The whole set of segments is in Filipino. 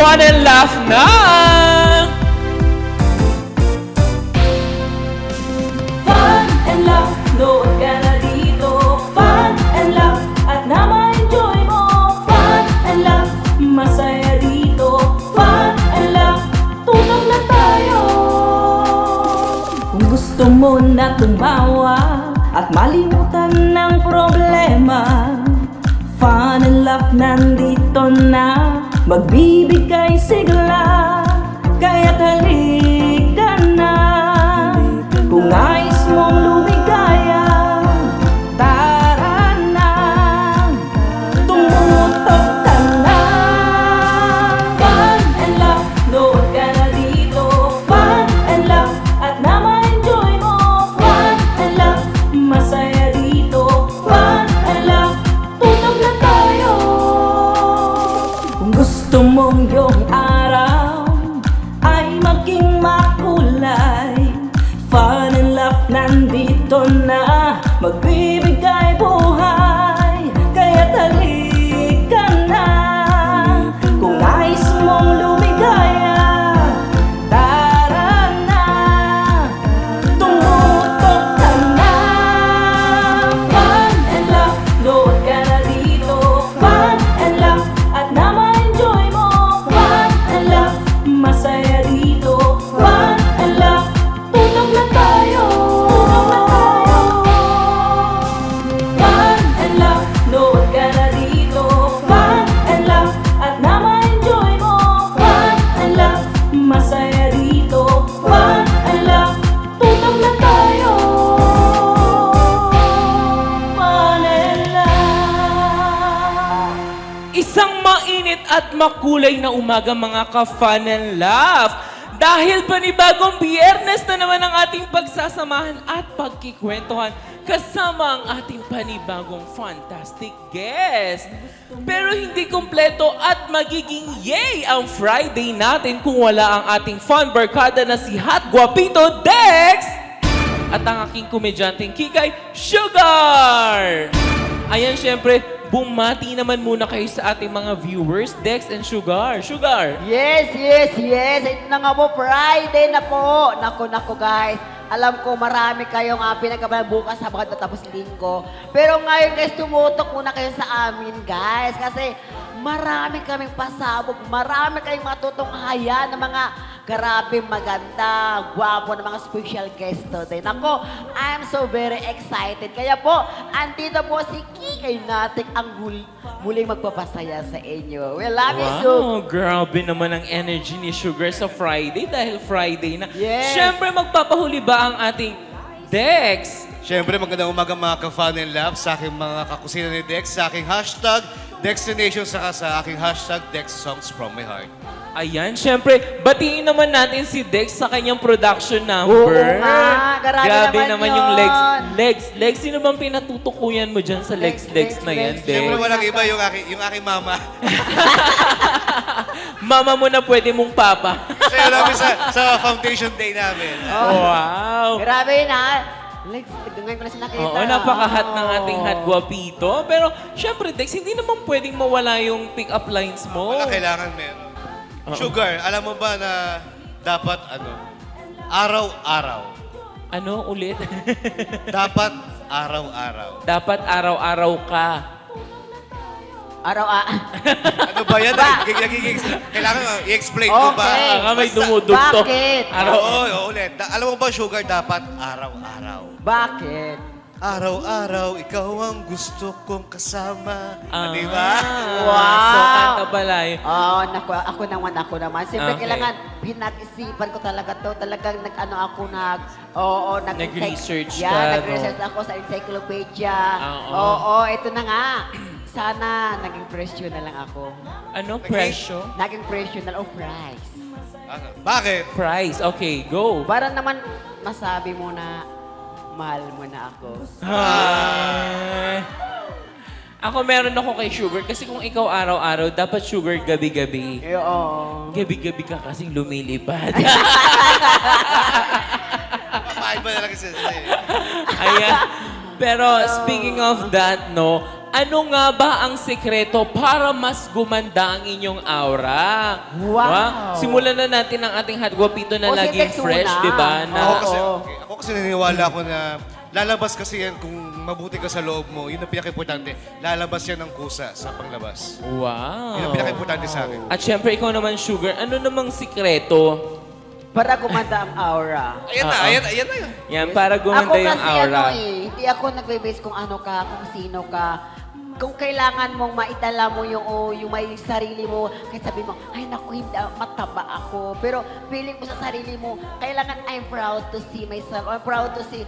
Fun and Laugh na! Fun and laugh, nood ka na dito. Fun and laugh, at na ma-enjoy mo. Fun and laugh, masaya dito. Fun and laugh, tutok na tayo. Kung gusto mo na tumawa at malimutan ng problema, Fun and laugh nandito na, magbibigay sigla. Kaya't halika na, kung nais mong lumigaya, tara na, tumutok ka na. Fun and laugh, nood ka na dito. Fun and laugh, at na ma-enjoy mo. Fun and laugh, masaya dito. Fun and laugh, tutok na tayo. Kung gusto mong yung araw ay maging makulay, Fun and laugh nandito na, magbibigay buhay. Kaya't halika na, kung nais mong lumigaya, tara na, tumutok ka na. Fun and laugh, nood ka na dito. Fun and laugh, at na ma-enjoy mo. Fun and laugh, masaya dito. Fun and laugh, tutok na tayo. Tutok na tayo. Fun and laugh, nood ka na dito. Fun and laugh, at na ma-enjoy mo. Fun and laugh, masaya dito. Fun and laugh, tutok na tayo. Fun and laugh. Isang mainit at makulay na umaga mga ka-Fun and Laugh. Dahil panibagong biyernes na naman ang ating pagsasamahan at pagkikwentuhan kasama ang ating panibagong fantastic guest. Pero hindi kumpleto at magiging yay ang Friday natin kung wala ang ating fun barkada na si Hot Guapito Dex at ang aking komedyanteng kikay, Sugar! Ayan, syempre, bumati naman muna kayo sa ating mga viewers, Dex and Sugar. Sugar! Yes, yes, yes. Ito na nga po, Friday na po. Naku, guys. Alam ko, marami kayong pinagabalan bukas habang natapos linggo. Pero ngayon, guys, tumutok muna kayo sa amin, guys. Kasi marami kaming pasabog. Marami kayong matutunghayan ng mga grabe maganda, gwapo ng mga special guest today. Nako, I'm so very excited. Kaya po, andito po si Kikay natin ang muling magpapasaya sa inyo. We love you so. Wow, grabe naman ang energy ni Sugar sa Friday dahil Friday na. Yes. Siyempre, magpapahuli ba ang ating Dex? Siyempre, magandang umaga mga ka-Fun and Laugh sa aking mga kakusina ni Dex, sa aking hashtag Dextination, saka sa aking hashtag Dex Songs From My Heart. Ayan, siyempre, batiin naman natin si Dex sa kanyang production number. Oo nga, grabe naman yung yun. legs. Sino bang pinatutukuyan mo dyan sa legs na yan, Dex? Siyempre, walang iba yung aking mama. Mama mo na pwede mong papa. Kasi namin sa foundation day namin. Wow! Grabe yun ha. Legs, ngayon ko na siya nakita. Oo, napaka-hot ng ating Hot Guapito. Pero, syempre, Dex, hindi naman pwedeng mawala yung pick-up lines mo. Wala kailangan meron. Sugar, alam mo ba na dapat araw-araw? Ano ulit? Dapat araw-araw. Dapat araw-araw ka. Ano ba yan? Kailangan i-explain ko ba? Okay. Nga may Basta- dumudugtong. Bakit? Oo, ulit. Alam mo ba, Sugar, dapat araw-araw? Bakit? Araw-araw, ikaw ang gusto kong kasama. Di ba? Wow. So, kanta pala eh. Oo, ako naman. Siyempre, Okay. kailangan pinag-isipan ko talaga to. Talagang Nag-research ka, nag-research ako sa encyclopedia. Oo. Oo, ito na nga. Sana naging presyo na lang ako. Ano? Presyo? Naging presyo na lang. Oh, price. Bakit? Price. Okay, go. Para naman masabi mo na mahal mo na ako. Ay. Ako meron ako kay Sugar kasi kung ikaw araw-araw, dapat Sugar gabi-gabi. Oo. Gabi-gabi ka kasing lumilipad. Papain ba na lang kasi? Ayan. Pero speaking of that, no, ano nga ba ang sekreto para mas gumanda ang inyong aura? Wow. Simulan na natin ang ating hot guapito na O, si laging Tex fresh, una. di ba? Na, Ako kasi naniniwala ko na lalabas kasi yan kung mabuti ka sa loob mo. Yun ang pinaka-importante. Lalabas yan ng kusa sa panglabas. wow. Yun ang pinaka-importante sa akin. At syempre, ikaw naman, Sugar, ano namang sikreto? Para gumanda ang aura. Ayan na, Oo. ayan na yun. Yan, para Ako gumanda yung kasi aura. hindi ako nagbe-base kung ano ka, kung sino ka. Kung kailangan mong maitala mo yung may sarili mo, kahit sabi mo, ay naku, hindi mataba ako. Pero feeling mo sa sarili mo, kailangan I'm proud to see myself. I'm proud to see,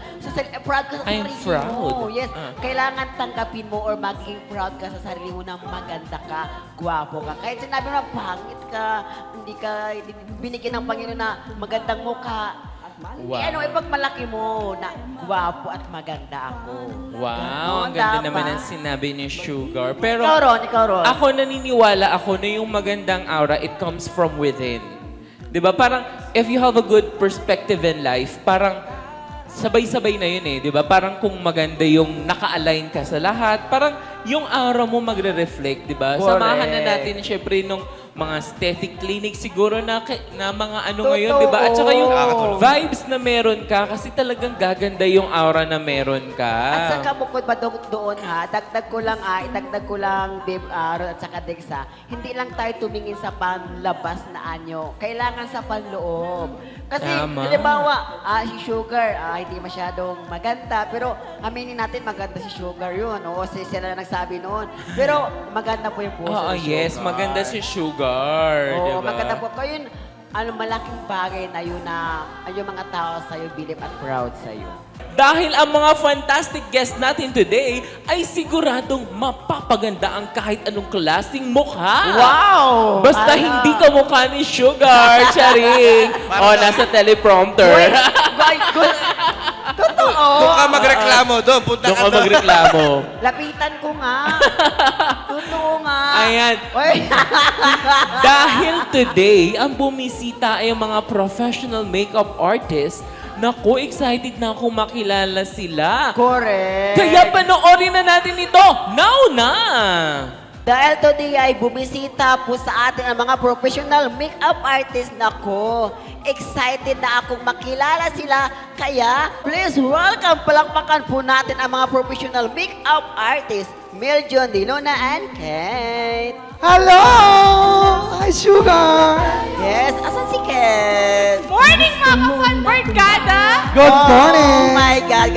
proud ka sa I'm sarili proud. mo. Yes, Ah. kailangan tanggapin mo or maging proud ka sa sarili mo na maganda ka, gwapo ka. Kahit sinabi mo na pangit ka, hindi ka binigyan ng Panginoon na magandang mukha. Wow. Ipagmalaki mo na gwapo at maganda ako. Wow, ang Ganon, ganda dapat. naman ang sinabi ni Sugar. Pero Ikaw Ron. ako naniniwala ako na yung magandang aura, it comes from within. 'Di ba? Parang if you have a good perspective in life, parang sabay-sabay na yun eh, 'di ba? Parang kung maganda yung naka-align ka sa lahat, parang yung aura mo magre-reflect, 'di ba? Correct. Samahan na natin syempre nung mga aesthetic clinic siguro na mga ano Totoo. ngayon, 'di ba? At saka yung Nakakatulong. vibes na meron ka kasi talagang gaganda yung aura na meron ka. At saka bukod pa doon ha, idagdag ko lang Babe Aaron at saka Dexa, hindi lang tayo tumingin sa panlabas na anyo, kailangan sa panloob. Kasi, Tama. halimbawa, si Sugar, hindi masyadong maganda, pero aminin natin maganda si Sugar yun, o sila na nagsabi noon. Pero maganda po yung puso Oo, ni yes, Sugar. maganda si Sugar, Oo, diba? maganda po. Kaya yun, malaking bagay na yun na yung mga tao sa'yo, believe at proud sa'yo. Dahil ang mga fantastic guests natin today ay siguradong mapapaganda ang kahit anong klaseng mukha. Wow! Basta hindi ka mukha ni Sugar, Charing. O, nasa teleprompter. Totoo! Kung ka magreklamo doon, punta Doon ka ka doon. magreklamo. Lapitan ko nga. Totoo nga. Ayan. Oy. Dahil today, ang bumisita ay ang mga professional makeup artists. Naku, excited na akong makilala sila. Correct. Kaya panoorin na natin ito. Now na! Dahil today ay bumisita po sa atin ang mga professional makeup artist. Nako, excited na akong makilala sila. Kaya, please welcome, palakpakan po natin ang mga professional makeup artist, Meljon, Dilona, and Kate. Hello! Hi, Sugar! Yes, asan si Kate? Morning mga ka-Barkada! Good morning! Oh my God,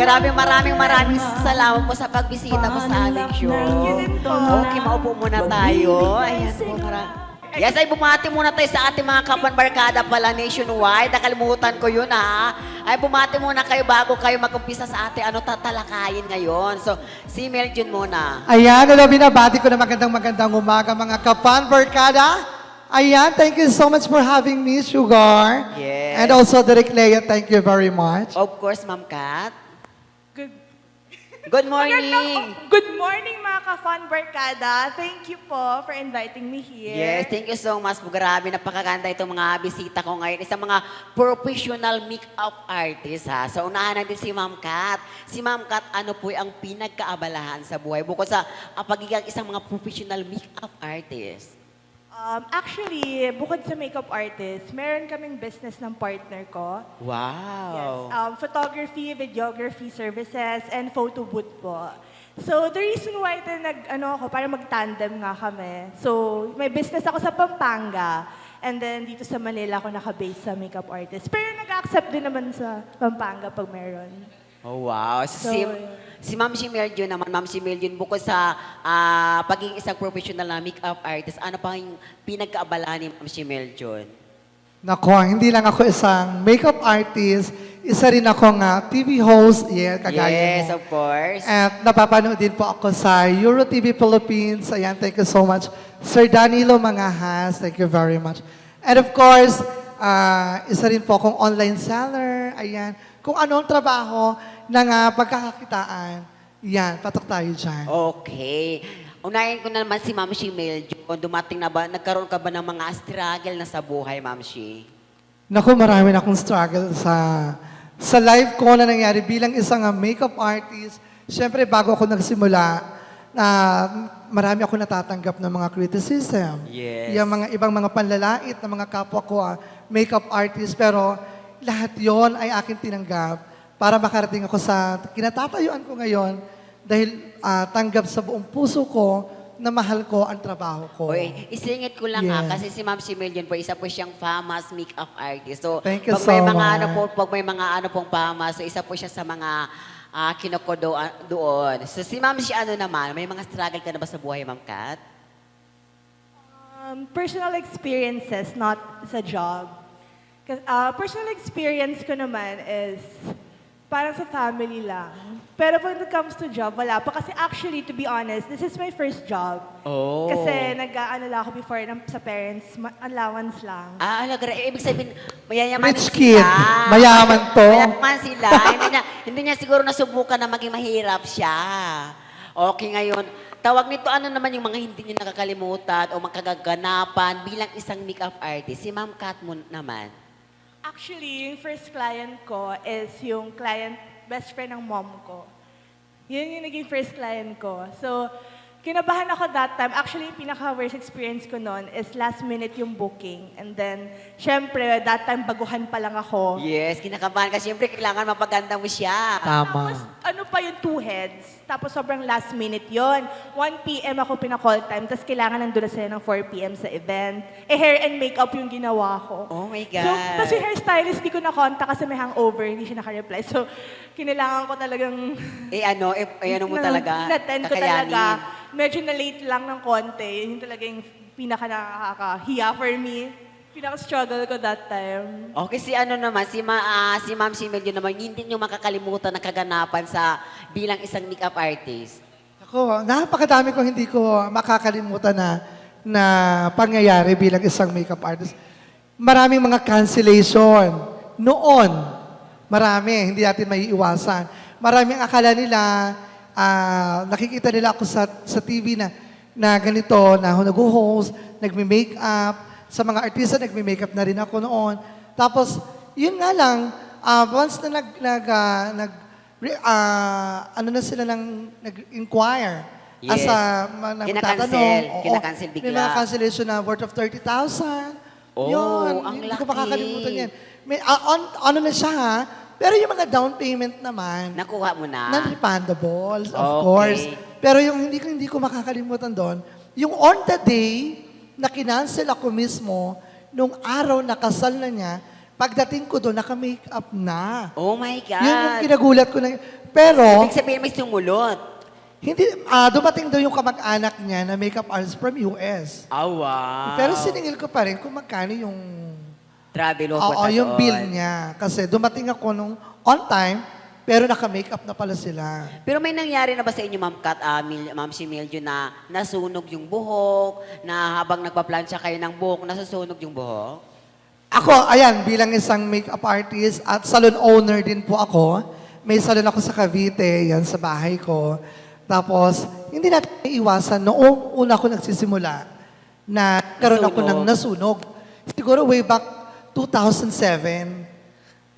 maraming salamat po sa pagbisita mo sa aming show. Okay, maupo muna tayo. Ayan po, Yes, ay bumati muna tayo sa ating mga kapanbarkada pala nationwide. Nakalimutan ko yun ha. Ay bumati muna kayo bago kayo mag-umpisa sa ating tatalakayin ngayon. So, si Meljon muna. Ayan, binabati ko na magandang umaga mga kapan barkada. Ayan, thank you so much for having me, Sugar. Yes. And also, Derek Lea, thank you very much. Of course, Ma'am Kat. Good morning. Good morning mga ka-Fun Barkada. Thank you po for inviting me here. Yes, thank you so much po. Grabe, napakaganda itong mga bisita ko ngayon. Isang mga professional makeup artist ha. So, unahan natin si Ma'am Kat. Si Ma'am Kat, ano po ang pinagkaabalahan sa buhay? Bukod sa pagiging isang mga professional makeup artist. Actually, bukod sa makeup artist, meron kaming business ng partner ko. Wow. Photography, videography services, and photo booth po. So, the reason why para mag-tandem nga kami. So, may business ako sa Pampanga. And then, dito sa Manila ako naka-base sa makeup artist. Pero nag-accept din naman sa Pampanga pag meron. Oh, wow. So, Si Ma'am Meljon naman, Ma'am Meljon, bukod sa pagiging isang professional na makeup artist, ano pa yung pinagkaabalahan ni Ma'am Meljon? Nako, hindi lang ako isang makeup artist, isa rin akong TV host, kagaya Yes, mo. of course. At napapanood din po ako sa Euro TV Philippines. Ayan, thank you so much. Sir Danilo Mangahas, thank you very much. And of course, isa rin po akong online seller. Ayan, kung anong trabaho ng pagkakakitaan, yan, patok tayo dyan. Okay. Unahin ko na naman si Ma'am Meljon. Dumating na ba, nagkaroon ka ba ng mga struggle na sa buhay, Ma'am Shi? Naku, marami na akong struggle sa life ko na nangyari bilang isang makeup artist. Siyempre, bago ako nagsimula, marami ako natatanggap ng mga criticism. Yes. Yung mga ibang mga panlalait na mga kapwa ko, makeup artist, pero lahat yon ay akin tinanggap para makarating ako sa kinatatayuan ko ngayon dahil tanggap sa buong puso ko na mahal ko ang trabaho ko. Oy, isingit ko lang Yes. kasi si Ma'am Similion po, isa po siyang famous makeup artist. So, Thank you pag so may mga much. pag may mga pong famous, so isa po siya sa mga kinuko doon. So si Ma'am si ano naman, may mga struggle ka na ba sa buhay, Ma'am Kat? Personal experiences, not sa job. Personal experience ko naman is parang sa family lang. Pero when it comes to job, wala pa. Kasi actually, to be honest, this is my first job. Oh. Kasi nag-ano lang ako before sa parents, allowance lang. Alaga, ibig sabihin, mayayaman Rich kid. sila. Mayaman to. Mayaman sila. hindi niya siguro nasubukan na maging mahirap siya. Okay, ngayon, tawag nito, ano naman yung mga hindi niyo nakakalimutan o makagaganapan bilang isang makeup artist? Si Ma'am Kat mo naman. Actually, yung first client ko is yung client, best friend ng mom ko. Yun yung naging first client ko. So, kinabahan ako that time. Actually, yung pinaka-worst experience ko noon is last minute yung booking. And then, syempre, that time baguhan pa lang ako. Yes, kinakabahan ka. Siyempre, kailangan mapaganda mo siya. Tapos, ano pa yung two heads? Tapos sobrang last minute yon. 1 p.m. ako pinaka-call time, tapos kailangan nandun na sila ng 4 p.m. sa event. Hair and makeup yung ginawa ko. Oh my God. So, tapos yung hairstylist, di ko na-contact kasi may hangover, hindi siya naka-reply. So, kinailangan ko talagang... ano mo talaga? Na-attend ko talaga. Medyo na-late lang ng konti. Yun talaga yung pinaka-nakakahiya for me. Pinaka-struggle ko that time. Okay, si ano naman, si Ma'am Similio naman, hindi niyo makakalimutan na kaganapan sa bilang isang makeup artist. Ako, napakadami ko hindi ko makakalimutan na pangyayari bilang isang makeup artist. Maraming mga cancellation. Noon, marami, hindi natin may iwasan. Maraming akala nila, nakikita nila ako sa TV na ganito, na ako nag-host, nagme-makeup. Sa mga artista, nagme-makeup na rin ako noon. Tapos, yun nga lang, once na ano na sila nag-inquire. Yes. Kinakancel. Oo, Kinakancel bigla. May mga cancellation na worth of 30,000. Oh, Yun, ang hindi ko laki. makakalimutan yan. May, ano na siya ha, pero yung mga down payment naman, Nakuha mo na. non-refundables, of Okay. course. Pero yung hindi ko makakalimutan doon, yung on the day na kinancel ako mismo, nung araw na kasal na niya, pagdating ko doon, naka-makeup na. Oh my God. Yun yung kinagulat ko na. Pero, Ibig sabihin may sumulot. hindi, dumating daw yung kamag-anak niya na makeup artist from US. Wow. Pero siningil ko pa rin kung magkano yung, Travel oo, yung bill niya. Kasi dumating ako nung on time, pero naka-makeup na pala sila. Pero may nangyari na ba sa inyo, Ma'am Kat, Ma'am Similio, na nasunog yung buhok, na habang nagpa-plancha kayo ng buhok, nasusunog yung buhok? Ako, ayan, bilang isang makeup artist at salon owner din po ako. May salon ako sa Cavite, yan sa bahay ko. Tapos, hindi natin iwasan, noong una ko nagsisimula, na karoon ako ng nasunog. Siguro way back 2007,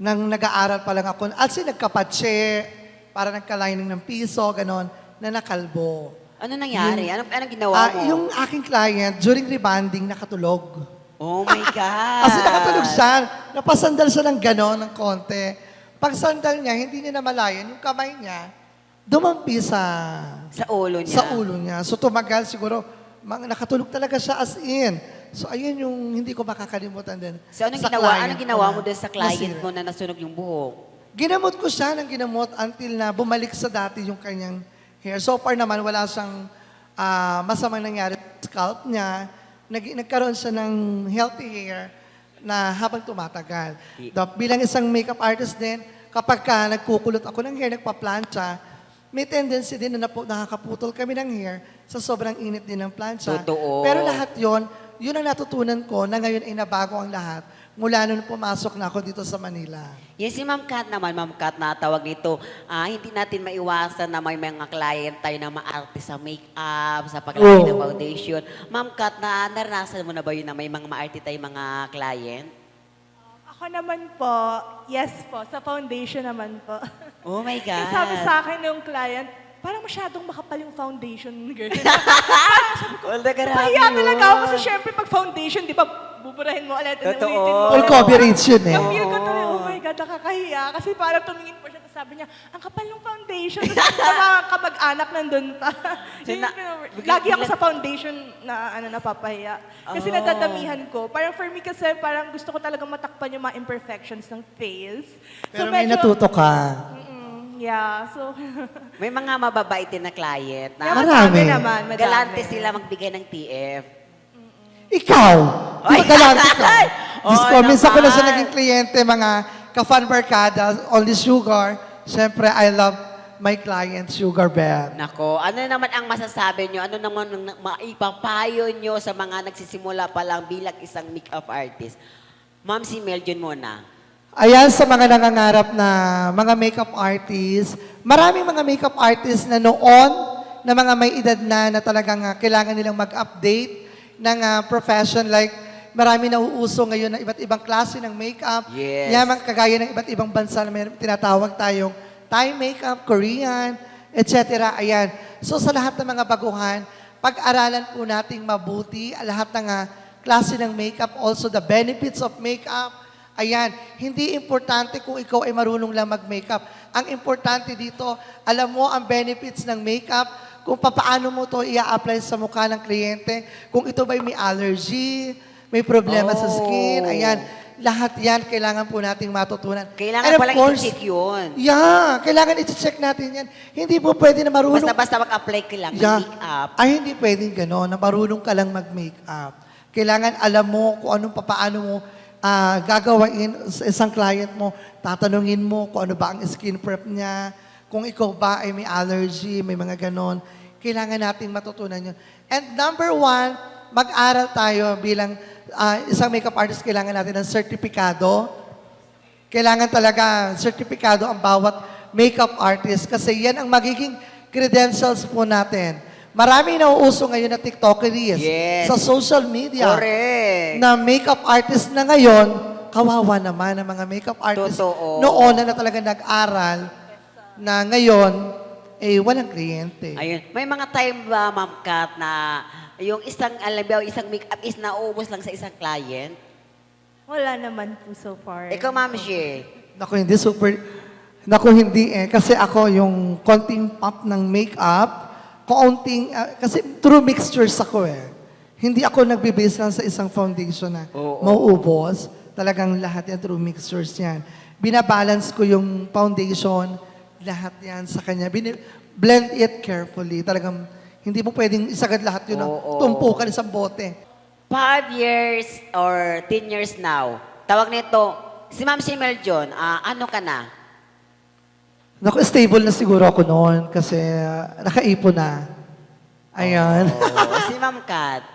nang nag-aaral pa lang ako, at nagkapatse, para nagka-lining ng piso, ganon, na nakalbo. Ano nangyari? Anong ginawa mo? Yung aking client, during rebanding, nakatulog. Oh my God. Kasi nakatulog siya, napasandal siya ng ganon, ng konti. Pag sandal niya, hindi niya namalayan, yung kamay niya, dumampi Sa ulo niya? sa ulo niya. So tumagal siguro, nakatulog talaga siya as in. So ayun yung hindi ko makakalimutan din. So anong sa ginawa? client Anong ginawa ko mo na doon sa client nasira. mo na nasunog yung buhok? Ginamot ko siya ng ginamot until na bumalik sa dati yung kanyang hair. So far naman, wala siyang masamang nangyari sa scalp niya. Nagkaroon siya ng healthy hair na habang tumatagal. Bilang isang makeup artist din, kapag nagkukulot ako ng hair, nagpa-plancha, may tendency din na nakakaputol kami ng hair sa sobrang init din ng plancha. Totoo. Pero lahat yun ang natutunan ko na ngayon ay nabago ang lahat mula nung pumasok na ako dito sa Manila. Yes, si Ma'am Kat naman, Ma'am Kat, na tawag nito, hindi natin maiwasan na may mga client tayo na maarte sa make-up, sa paglagay ng foundation. Ma'am Kat, naranasan mo na ba yun na may mga maarte tayo mga client? Ako naman po, yes po, sa foundation naman po. Oh my God. Sabi sa akin yung client, parang masyadong makapal yung foundation, girl. Wala, grabe Pahiya yun. talaga ako kasi syempre pag foundation, di ba, buburahin mo ulit, Totoo. ulitin mo. Full coverage yun eh. Na-feel ko tuloy, oh my God, nakakahiya. Kasi parang tumingin po siya, tapos sabi niya, ang kapal ng foundation. Tapos sa mga kamag-anak nandun pa. Yun yung lagi ako sa foundation na napapahiya. Kasi nadadamihan ko. Parang for me kasi, parang gusto ko talaga matakpan yung mga imperfections ng face. Pero may natuto ka. Yeah, so... May mga mababait din na client na Marami. naman, madami. galante sila magbigay ng TF. Ikaw! Di ba galante ka? Ay! Diyos ko, Oo minsan ko na siya naman. naging kliyente, mga ka-fan barkada, only sugar. Siyempre, I love my client, Sugar Beth. Nako, ano naman ang masasabi nyo? Ano naman ang maipapayo nyo sa mga nagsisimula pa lang bilang isang makeup artist? Ma'am, si Meljun muna. Ayan, sa mga nangangarap na mga makeup artists, maraming mga makeup artists na noon, na mga may edad na talagang kailangan nilang mag-update ng profession. Like, marami na uuso ngayon na iba't ibang klase ng makeup. Yes. Yaman kagaya ng iba't ibang bansa na may tinatawag tayong Thai makeup, Korean, etc. Ayan. So sa lahat ng mga baguhan, pag-aralan po nating mabuti lahat ng klase ng makeup, also the benefits of makeup. Ayan, hindi importante kung ikaw ay marunong lang mag-makeup. Ang importante dito, alam mo ang benefits ng makeup, kung paano mo to i-apply sa mukha ng kliyente, kung ito ba'y may allergy, may problema sa skin, ayan. Lahat yan, kailangan po nating matutunan. Kailangan And of palang course, i-check yun. Yeah, kailangan i-check natin yan. Hindi po pwede na marunong... Basta-basta mag-apply ka lang ng Yeah. makeup. Ay, hindi pwedeng gano'n, na marunong ka lang mag-makeup. Kailangan alam mo kung anong paano mo gagawain sa isang client mo. Tatanungin mo kung ano ba ang skin prep niya, kung ikaw ba ay may allergy, may mga ganon. Kailangan nating matutunan yun. And number one, mag-aral tayo bilang isang makeup artist, kailangan natin ng sertipikado. Kailangan talaga sertipikado ang bawat makeup artist kasi yan ang magiging credentials po natin. Maraming nauuso ngayon na TikTokeries Yes. sa social media Correct. na makeup artist na ngayon, kawawa naman ang mga makeup artist Totoo. noon na talaga nag-aral na ngayon, walang kliyente. Ayun. May mga time ba, Ma'am Kat, na yung isang, alam mo, isang makeup is naubos lang sa isang client? Wala naman po so far. Ikaw, Ma'am Shea. Naku, hindi super... Naku, hindi eh. Kasi ako, yung konting pop ng makeup, kasi true mixtures ako eh. Hindi ako nagbe-base lang sa isang foundation na mauubos. Talagang lahat yan, true mixtures yan. Binabalance ko yung foundation, lahat yan sa kanya. Blend it carefully. Talagang hindi mo pwedeng isagad lahat yun ng tumpukan isang bote. 5 years or 10 years now, tawag nito, si Ma'am si Meljun, ano ka na? Naku, stable na siguro ako noon kasi nakaipon na. Ayan. Si Ma'am Kat.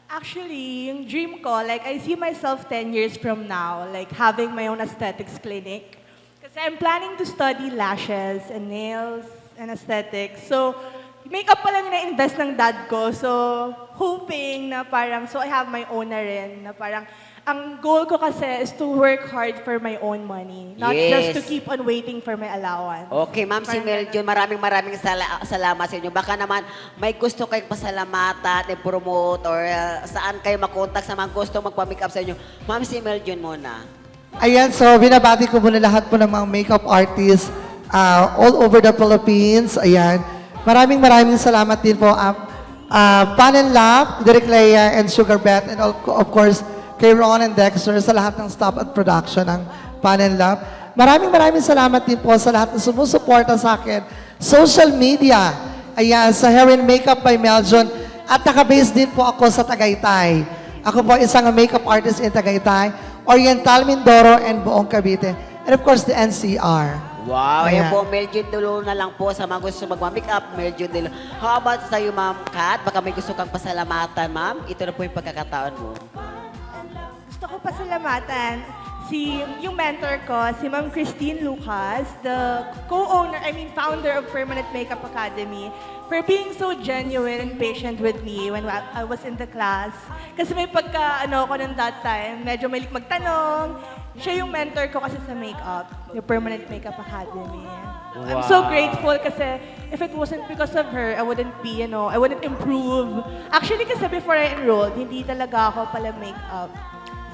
Actually, yung dream ko, like, I see myself 10 years from now, like, having my own aesthetics clinic. Kasi I'm planning to study lashes and nails and aesthetics. So, makeup pa lang yung na-invest ng dad ko. So, hoping na parang, so I have my own na rin, na parang, ang goal ko kasi is to work hard for my own money. Not Yes. just to keep on waiting for my allowance. Okay, Ma'am si Meljun, maraming salamat sa inyo. Baka naman may gusto kayong pasalamatan, i-promote, or saan kayo makontak sa mga gusto magpa-makeup sa inyo. Ma'am si Meljun muna. Ayan, so binabati ko muna lahat po ng mga makeup artists all over the Philippines. Ayan. Maraming salamat din po. Pan and Lab, Direk Leia and Sugar Beth, and of course, kay Ron and Dexter, sa lahat ng staff at production ng Pan and Lab. Maraming salamat din po sa lahat ng sumusuporta sa akin. Social media, ayan, sa Hair and Makeup by Meljun. At nakabase din po ako sa Tagaytay. Ako po isang makeup artist in Tagaytay, Oriental, Mindoro, and buong Cavite. And of course, the NCR. Wow, Ayan. ayan po, Meljun Dulo na lang po sa mga gusto magpa-makeup, Meljun Dulo. How about sa iyo, Ma'am Kat? Baka may gusto kang pasalamatan, Ma'am. Ito na po yung pagkakataon mo. Gusto ko pasalamatan yung mentor ko, si Ma'am Christine Lucas, the founder of Permanent Makeup Academy, for being so genuine and patient with me when I was in the class. Kasi may ako ng that time, medyo mahilig magtanong, siya yung mentor ko kasi sa makeup, yung Permanent Makeup Academy. I'm so grateful kasi if it wasn't because of her, I wouldn't be, I wouldn't improve. Actually, kasi before I enrolled, hindi talaga ako pala makeup.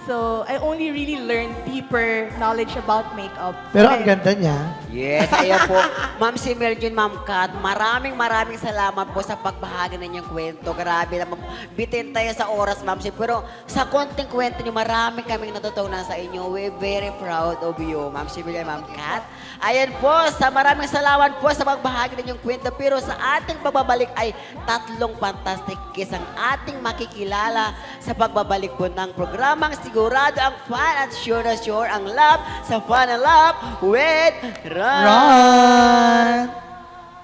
So, I only really learned deeper knowledge about makeup. Pero ang And- ganda niya. Yes, ayan po. Ma'am si Melvin, Ma'am Kat, maraming salamat po sa pagbahagi ng inyong kwento. Grabe naman. Bitin tayo sa oras, Ma'am si. Pero sa konting kwento niyo, marami kaming natutunan sa inyo. We're very proud of you, Ma'am si Melvin, Ma'am Kat. Ayan po, maraming salamat po sa pagbahagi ng inyong kwento. Pero sa ating pagbabalik ay tatlong fantastic kiss ang ating makikilala sa pagbabalik po ng programang sigurado ang fun at sure na sure ang love sa Fun and Love with Ron. Ron!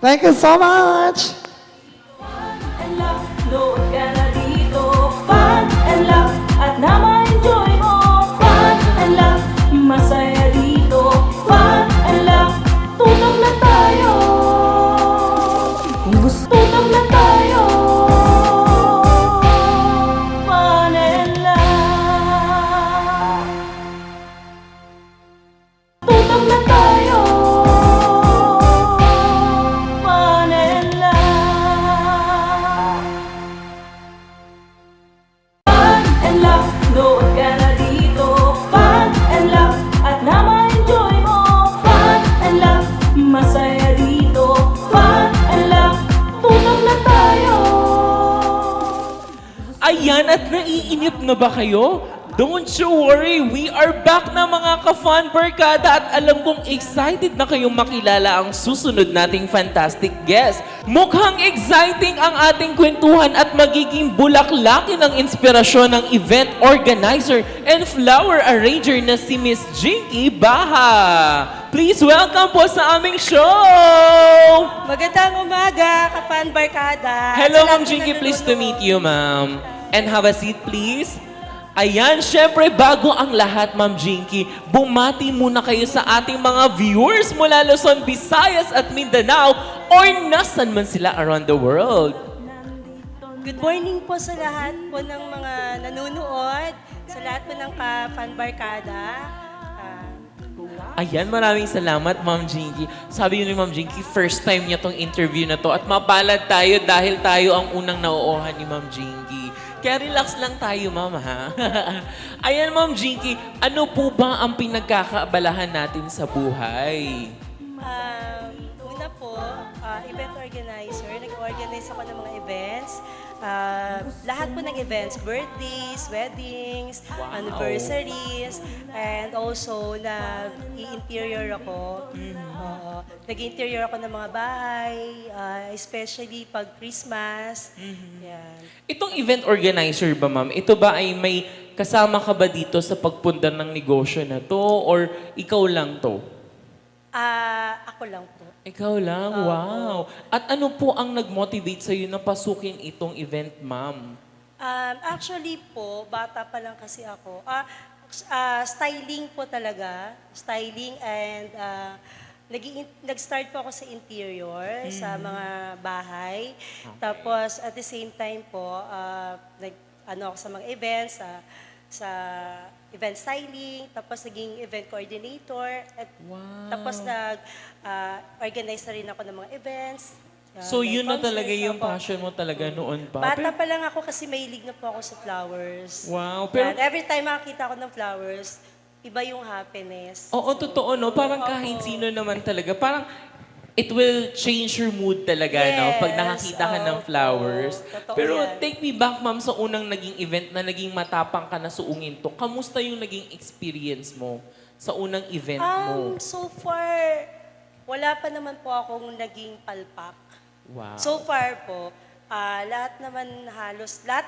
Thank you so much! and love, load ka na dito. Fun and love, at na ma-enjoy mo. Fun and love, masaya dito. Fun and love, tutok na tayo. Kung gusto, tutok na tayo. Fun and love. Tutok na tayo. Fun and love. Fun and love, load ka na dito. Fun and love, at na ma-enjoy mo. Fun and love, masaya dito. Fun and love, tutok na tayo. Ayan, at naiinip na ba kayo? Don't you worry, we are back na mga ka-fun barkada at alam kong excited na kayong makilala ang susunod nating fantastic guest. Mukhang exciting ang ating kwentuhan at magiging bulaklakin ang inspirasyon ng event organizer and flower arranger na si Miss Jinky Baha. Please welcome po sa aming show! Magandang umaga, Kapan Barkada. Hello, Sa Ma'am lahat Jinky. na Pleased to nanonood. meet you, ma'am. And have a seat, please. Ayan, syempre, bago ang lahat, Ma'am Jinky, bumati muna kayo sa ating mga viewers mula Luzon, Visayas at Mindanao or nasan man sila around the world. Good morning po sa lahat po ng mga nanonood, sa lahat po ng Kapan Barkada. Ayan, maraming salamat, Ma'am Jinky. Sabi yun ni Ma'am Jinky, first time niya tong interview na to at mapalad tayo dahil tayo ang unang nauohan ni Ma'am Jinky. Kaya relax lang tayo, Ma'am, ha? Ayan, Ma'am Jinky, ano po ba ang pinagkakaabalahan natin sa buhay? Una po, event organizer. Nag-organize ako ng mga events. Lahat po ng events, birthdays, weddings, anniversaries, and also nag-i-interior ako. Nag-i-interior ako ng mga bahay, especially pag Christmas. Yan. Itong event organizer ba, Ma'am? Ito ba ay may kasama ka ba dito sa pagpundar ng negosyo na to or ikaw lang to? Ako lang po. Ikaw lang? Wow! At ano po ang nag-motivate sa'yo na pasukin itong event, Ma'am? Actually po, bata pa lang kasi ako. Styling po talaga. Styling and nag-start po ako sa interior, sa mga bahay. Tapos at the same time po, ako sa mga events, sa event styling, tapos naging event coordinator, at tapos nag-organize na rin ako ng mga events. So like yun na talaga concerts, yung opo. passion mo talaga noon pa? Bata pa lang ako kasi mahilig na po ako sa flowers. Wow, pero- And every time makakita ako ng flowers, iba yung happiness. Oo, totoo, no? Parang kahit sino naman talaga. Parang it will change your mood talaga, no? Pag Yes, nakakita ka ng oo, flowers. totoo Pero yan. take me back, Ma'am, sa unang naging event na naging matapang ka na suungin to. Kamusta yung naging experience mo sa unang event mo? So far, wala pa naman po akong naging palpak. Wow. So far po, lahat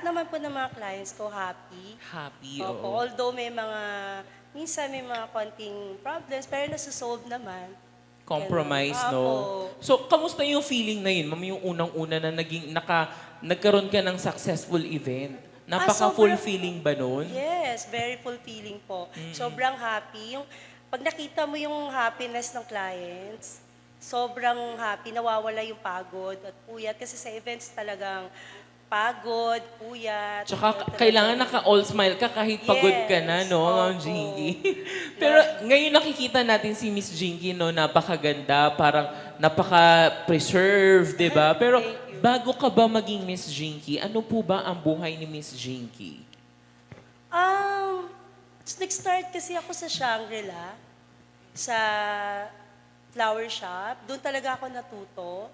naman po ng mga clients ko happy. Happy, Opo, oo. although minsan may mga konting problems, pero nasa-solve naman. Compromise, Ganun. no? Opo. So, kamusta yung feeling na yun, Ma'am, yung unang-una na nagkaroon ka ng successful event? Napaka-fulfilling ba nun? Yes, very fulfilling po. Sobrang happy. Pag nakita mo yung happiness ng clients, sobrang happy, nawawala yung pagod at puyat. Kasi sa events talagang pagod, puyat. Tsaka Talaga. kailangan naka-all smile ka kahit pagod ka na, Yes, no, Ma'am opo. Jinky? Pero ngayon nakikita natin si Miss Jinky, no, napakaganda, parang napaka-preserve, di ba? Pero Thank you. bago ka ba maging Miss Jinky, ano po ba ang buhay ni Miss Jinky? Nag-start kasi ako sa Shangri-La, sa flower shop. Doon talaga ako natuto.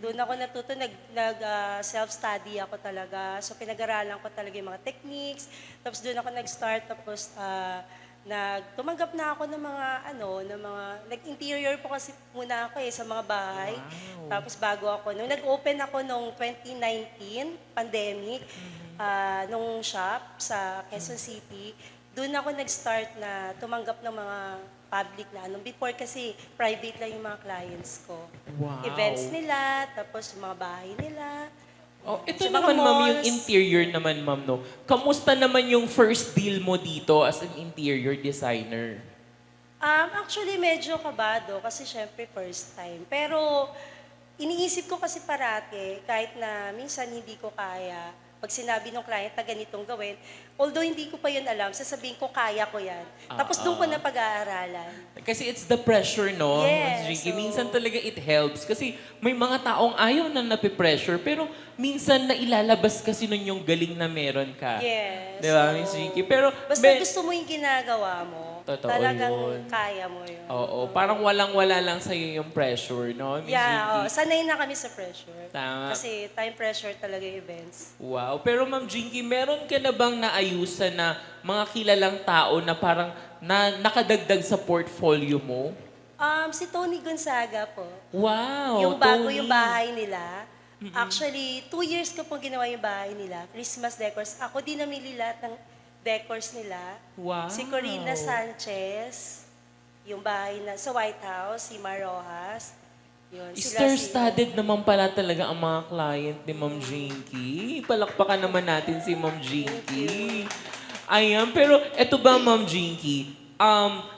Doon ako natuto, self-study ako talaga. So pinag-aralan ko talaga yung mga techniques. Tapos doon ako nag-start, tapos tumanggap na ako ng mga, nag-interior po kasi muna ako sa mga bahay. Tapos bago ako, nung nag-open ako nung 2019, pandemic, nung shop sa Quezon City, doon ako nag-start na tumanggap ng mga public na before kasi private lang yung mga clients ko. Wow. Events nila, tapos yung mga bahay nila. Oh, ito Sa mga naman, ma'am, yung malls. interior naman, ma'am, no? Kamusta naman yung first deal mo dito as an interior designer? Actually, medyo kabado kasi syempre first time. Pero iniisip ko kasi parati, kahit na minsan hindi ko kaya, pag sinabi ng client na ganitong gawin, although hindi ko pa yun alam, sasabihin ko kaya ko yan. Tapos doon ko na pag-aaralan. Kasi it's the pressure, no? Miss Yes, Jinky? so- Minsan talaga it helps. Kasi may mga taong ayaw na napipressure, pero minsan na ilalabas kasi nun yung galing na meron ka. Yes. Di ba, so, Miss Jinky? Pero, Basta gusto mo yung ginagawa mo, Totoo talagang yun. kaya mo yun. Oo, parang walang-wala lang sa'yo yung pressure, no, Miss Yeah, Jinky? sanay na kami sa pressure. Tama. Kasi time pressure talaga yung events. Wow. Pero Ma'am Jinky, meron ka na bang naayusan na mga kilalang tao na parang nakadagdag sa portfolio mo? Si Tony Gonzaga po. Wow, Yung bago Tony. yung bahay nila. Actually, 2 years ko pong ginawa yung bahay nila. Christmas decors. Ako din namili lahat ng decors nila. Wow. Si Corina Sanchez, yung bahay na sa White House, si Mar Rojas. Yun, Star-studded naman pala talaga ang mga client ni Ma'am Jinky. Palakpakan naman natin si Ma'am Jinky. Ayan, pero eto ba, Ma'am Jinky?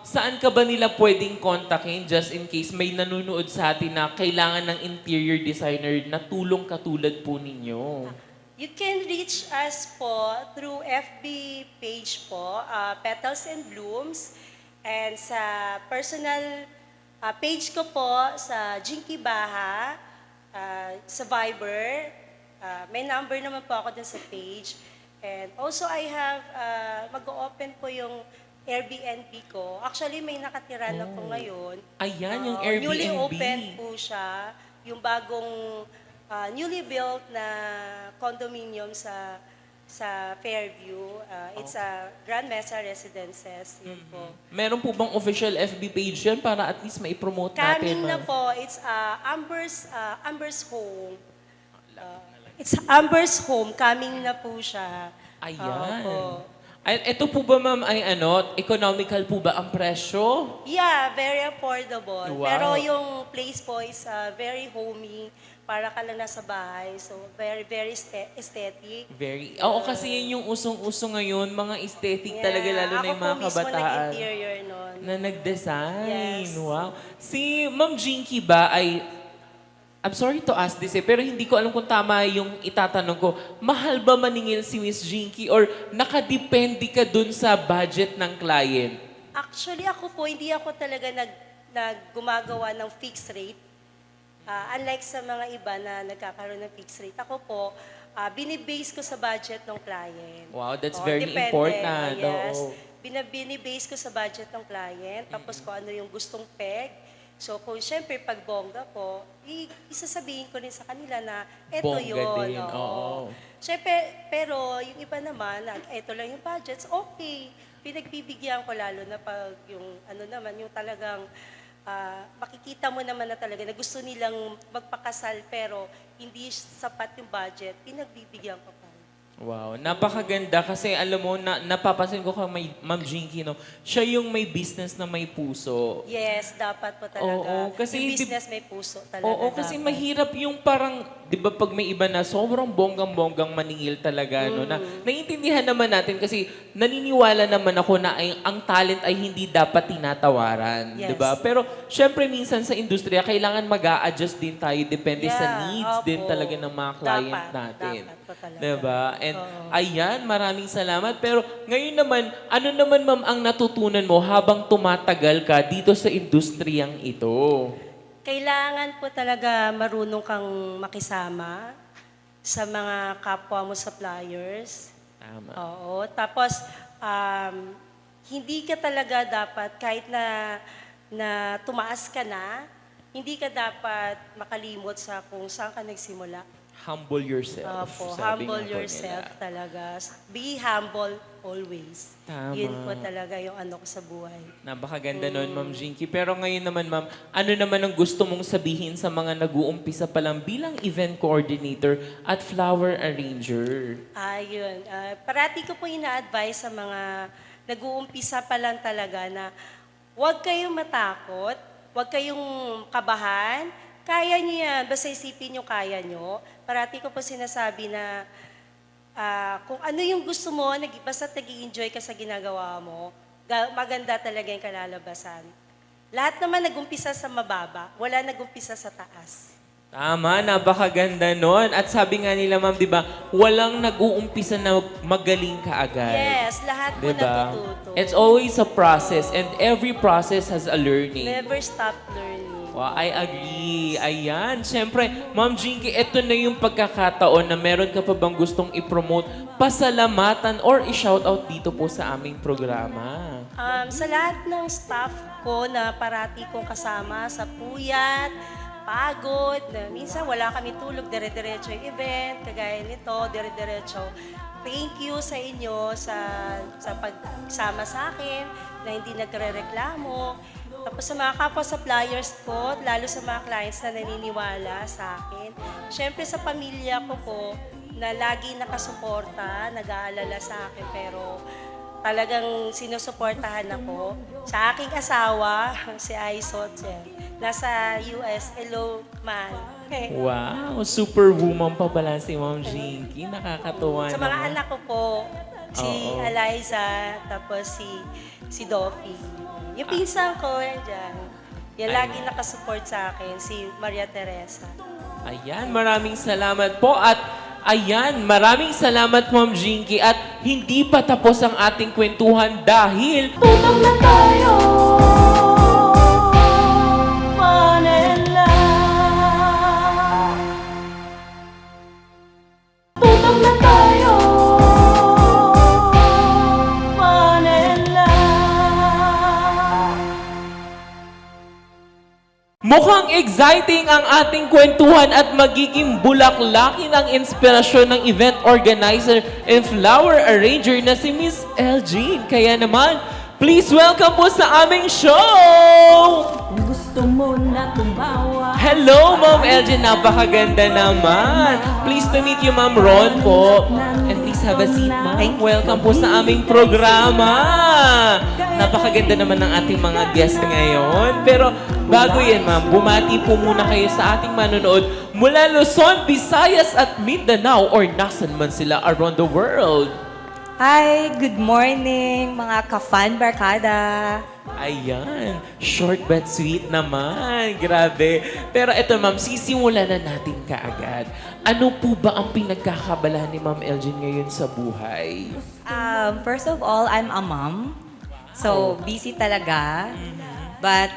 Saan ka ba nila pwedeng kontakin just in case may nanonood sa atin na kailangan ng interior designer na tulong katulad po ninyo? You can reach us po through FB page po, Petals and Blooms. And sa personal page ko po, sa Jinky Baha, sa Viber. May number naman po ako dun sa page. And also I have, mag-open po yung Airbnb ko. Actually, may nakatira na po ngayon. Ayan, yung Newly Airbnb. opened po siya. Yung bagong newly built na condominium sa Fairview. It's a Grand Mesa Residences. Yun po. Meron po bang official FB page yan para at least mai-promote natin? Coming na Ma'am? po, it's Amber's Home. It's Amber's Home. Coming na po siya. Ayan. Opo. Ay, ito po ba, ma'am, ay economical po ba ang presyo? Yeah, very affordable. Wow. Pero yung place po is very homey. Para ka lang nasa bahay. So, very, very aesthetic. Oo, kasi yun yung usong-uso ngayon, mga aesthetic talaga, lalo na yung mga Ako po mismo kabataan. nag-interior nun. Na nag-design. Yes. Wow. Si Ma'am Jinky ba ay, I'm sorry to ask this pero hindi ko alam kung tama yung itatanong ko. Mahal ba maningil si Miss Jinky or nakadepende ka dun sa budget ng client? Actually, ako po, hindi ako talaga gumagawa ng fixed rate. Unlike sa mga iba na nagkakaroon ng fixed rate, ako po, binibase ko sa budget ng client. Wow, that's Oo, very depende, important. Yes. Oo. Binibase ko sa budget ng client, tapos kung ano yung gustong peg. So, kung syempre, pag bongga po, isasabihin ko rin sa kanila na eto Bongga yun. din, oo. Syempre, pero yung iba naman, eto lang yung budgets, okay. Pinagbibigyan ko lalo na pag yung ano naman, yung talagang makikita mo naman na talaga na gusto nilang magpakasal pero hindi sapat yung budget, pinagbibigyan ko pa. Wow, napakaganda kasi alam mo, napapansin ko kay Ma'am Jinky, no? Siya yung may business na may puso. Yes, dapat po talaga. Oo, kasi yung hindi- business may puso talaga. Oo, kasi dapat. mahirap yung parang, di ba pag may iba na sobrang bonggang-bonggang maningil talaga, no? Na, naiintindihan naman natin kasi naniniwala naman ako na ang talent ay hindi dapat tinatawaran, Yes. di ba? Pero syempre minsan sa industriya, kailangan mag-a-adjust din tayo depende sa Yeah, needs din opo. talaga ng mga client Dapat, natin. dapat po talaga. Di ba? And Oo. ayan, maraming salamat. Pero ngayon naman, ano naman ma'am ang natutunan mo habang tumatagal ka dito sa industriyang ito? Kailangan po talaga marunong kang makisama sa mga kapwa mo suppliers. Tama. Oo. Tapos, hindi ka talaga dapat, kahit na tumaas ka na, hindi ka dapat makalimot sa kung saan ka nagsimula. Humble yourself. Opo, sabi humble nga po yourself nila. talaga. Be humble always. Tama. Yun po talaga yung ano ko sa buhay. Napakaganda nun, Ma'am Jinky. Pero ngayon naman, Ma'am, ano naman ang gusto mong sabihin sa mga nag-uumpisa pa lang bilang event coordinator at flower arranger? Ayun. Parati ko po ina-advise sa mga nag-uumpisa pa lang talaga na huwag kayong matakot, huwag kayong kabahan. Kaya niyo yan. Basta isipin niyo kaya niyo. Parati ko po sinasabi na kung ano yung gusto mo, basta nag-i-enjoy ka sa ginagawa mo, maganda talaga yung kalalabasan. Lahat naman nag-umpisa sa mababa, wala nag-umpisa sa taas. Tama, napakaganda nun. At sabi nga nila, Ma'am, di ba, walang nag-uumpisa na magaling ka agad. Yes, lahat po Diba? natututo. It's always a process and every process has a learning. Never stop learning. Wow, I agree. Ayan. Siyempre, Ma'am Jinky, ito na yung pagkakataon na meron ka pa bang gustong i-promote, pasalamatan, or i-shoutout dito po sa aming programa. Sa lahat ng staff ko na parati kong kasama sa puyat, pagod, na minsan wala kami tulog, dire-diretso yung event, kagaya nito, dire-diretso. Thank you sa inyo sa pagsama sa akin, na hindi nagre-reklamo. Tapos sa mga kapwa suppliers ko, lalo sa mga clients na naniniwala sa akin. Siyempre sa pamilya ko po, na lagi nakasuporta, nag-aalala sa akin, pero talagang sinusuportahan ako. Sa aking asawa, si Aisot, nasa US. Hello, man. Wow, superwoman pa pala si Ma'am Jinky. Nakakatuwa Sa mga naman. anak ko po, si Oo. Eliza, tapos si Doffy. Yung pinsan ko, yan dyan. Yan lagi nakasupport sa akin, si Maria Teresa. Ayan, maraming salamat po. At ayan, maraming salamat Ma'am Jinky. At hindi pa tapos ang ating kwentuhan dahil Tutok na tayo, Fun and Laugh. Tutok na tayo, Fun and Laugh. mukhang exciting ang ating kwentuhan at magiging bulaklakin ang inspirasyon ng event organizer and flower arranger na si Miss Elgin. Kaya naman, please welcome po sa aming show! Kung gusto mo na tumawa, Hello, Ma'am Elgin. Napakaganda naman. Pleased to meet you, Ma'am Ron po. And please have a seat, Ma'am. Welcome po sa aming programa. Napakaganda naman ng ating mga guests ngayon. Pero bago yan, Ma'am, bumati po muna kayo sa ating manonood mula Luzon, Visayas at Mindanao or nasan man sila around the world. Hi, good morning mga ka-fan barkada. Ayan, short but sweet naman. Grabe. Pero eto ma'am, sisimulan na natin kaagad. Ano po ba ang pinagkakabalahan ni Ma'am Elgin ngayon sa buhay? First of all, I'm a mom. So, busy talaga. But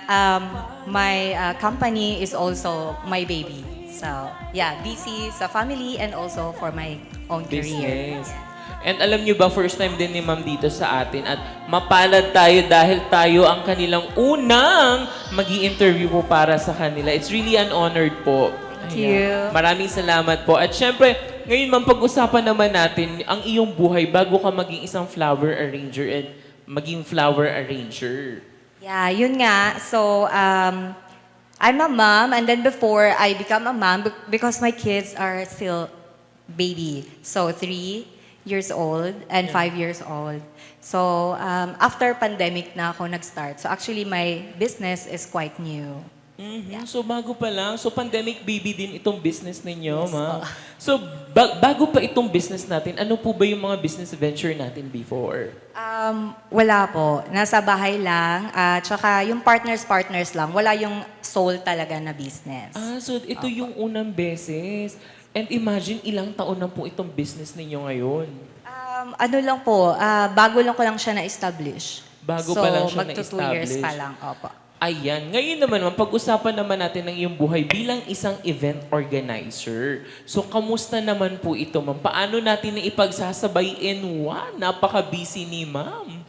my company is also my baby. So, yeah, busy sa family and also for my own career. Business. And alam niyo ba, first time din ni Ma'am dito sa atin at mapalad tayo dahil tayo ang kanilang unang magi-interview po para sa kanila. It's really an honor po. Thank you. Maraming salamat po. At syempre, ngayon ma'am, pag-usapan naman natin ang iyong buhay bago ka maging isang flower arranger and maging flower arranger. Yeah, yun nga. So, I'm a mom and then before I become a mom because my kids are still baby. So, 3 years old and 5 years old. So, after pandemic na ako nag-start. So, actually, my business is quite new. So bago pa lang, so pandemic baby din itong business ninyo, ma'am. So bago pa itong business natin, ano po ba yung mga business venture natin before? Wala po. Nasa bahay lang. Tsaka yung partners lang. Wala yung soul talaga na business. So ito yung unang beses. And imagine ilang taon na po itong business ninyo ngayon. Ano lang po, bago lang ko lang siya na-establish. Bago pa lang siya magto 2 years na-establish. pa lang. Opo. Ayan. Ngayon naman, ma'am, pag-usapan naman natin ng iyong buhay bilang isang event organizer. So, kamusta naman po ito, ma'am? Paano natin na ipagsasabay in one? Napaka-busy ni ma'am.